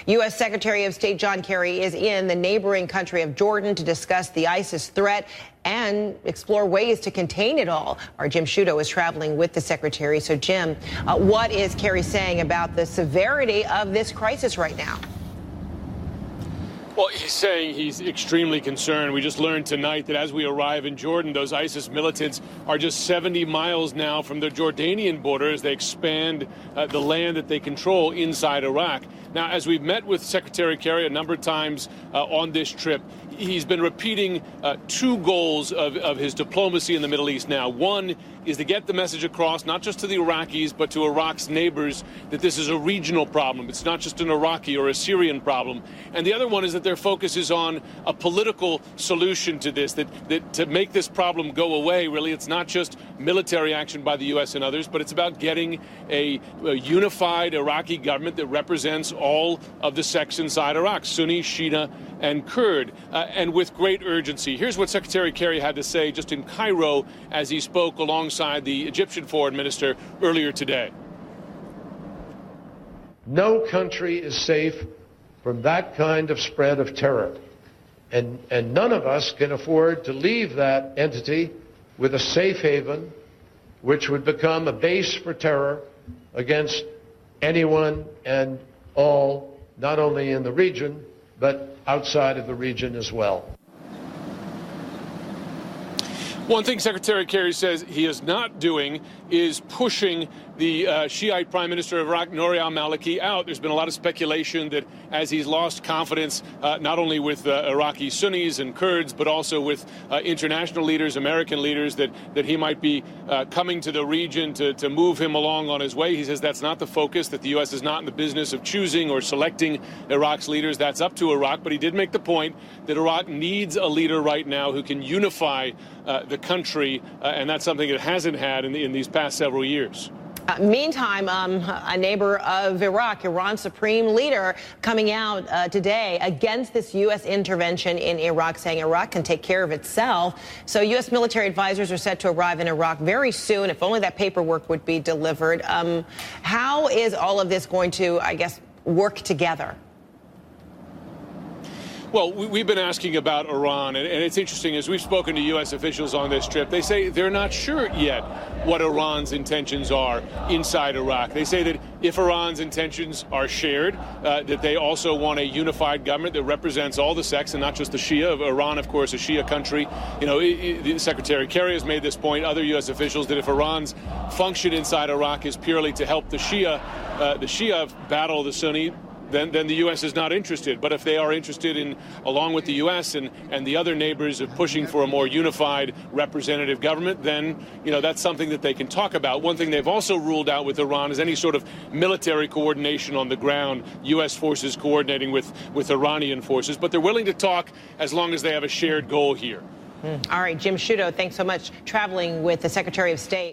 U.S. Secretary of State John Kerry is in the neighboring country of Jordan to discuss the ISIS threat and explore ways to contain it all. Our Jim Sciutto is traveling with the secretary. So, Jim, what is Kerry saying about the severity of this crisis right now? Well, he's saying he's extremely concerned. We just learned tonight that as we arrive in Jordan, those ISIS militants are just 70 miles now from the Jordanian border as they expand the land that they control inside Iraq. Now, as we've met with Secretary Kerry a number of times on this trip, he's been repeating two goals of his diplomacy in the Middle East now. One is to get the message across, not just to the Iraqis, but to Iraq's neighbors, that this is a regional problem. It's not just an Iraqi or a Syrian problem. And the other one is that their focus is on a political solution to this, that to make this problem go away, really, it's not just military action by the U.S. and others, but it's about getting a unified Iraqi government that represents all of the sects inside Iraq, Sunni, Shia, and Kurd, and with great urgency. Here's what Secretary Kerry had to say just in Cairo as he spoke alongside the Egyptian foreign minister earlier today. No country is safe from that kind of spread of terror, and none of us can afford to leave that entity with a safe haven, which would become a base for terror against anyone and all, not only in the region, but outside of the region as well. One thing Secretary Kerry says he is not doing is pushing the Shiite Prime Minister of Iraq, Nouri al-Maliki, out. There's been a lot of speculation that as he's lost confidence, not only with Iraqi Sunnis and Kurds, but also with international leaders, American leaders, that he might be coming to the region to move him along on his way. He says that's not the focus, that the U.S. is not in the business of choosing or selecting Iraq's leaders. That's up to Iraq. But he did make the point that Iraq needs a leader right now who can unify the country, and that's something it hasn't had in these past several years. Meantime, a neighbor of Iraq, Iran's supreme leader, coming out today against this U.S. intervention in Iraq, saying Iraq can take care of itself. So U.S. military advisors are set to arrive in Iraq very soon. If only that paperwork would be delivered. How is all of this going to, I guess, work together? Well, we've been asking about Iran, and it's interesting, as we've spoken to U.S. officials on this trip, they say they're not sure yet what Iran's intentions are inside Iraq. They say that if Iran's intentions are shared, that they also want a unified government that represents all the sects and not just the Shia. Iran, of course, a Shia country. You know, Secretary Kerry has made this point, other U.S. officials, that if Iran's function inside Iraq is purely to help the Shia battle the Sunni, then the U.S. is not interested. But if they are interested in, along with the U.S. and the other neighbors, of pushing for a more unified representative government, then, you know, that's something that they can talk about. One thing they've also ruled out with Iran is any sort of military coordination on the ground, U.S. forces coordinating with Iranian forces. But they're willing to talk as long as they have a shared goal here. All right, Jim Sciutto, thanks so much, traveling with the Secretary of State.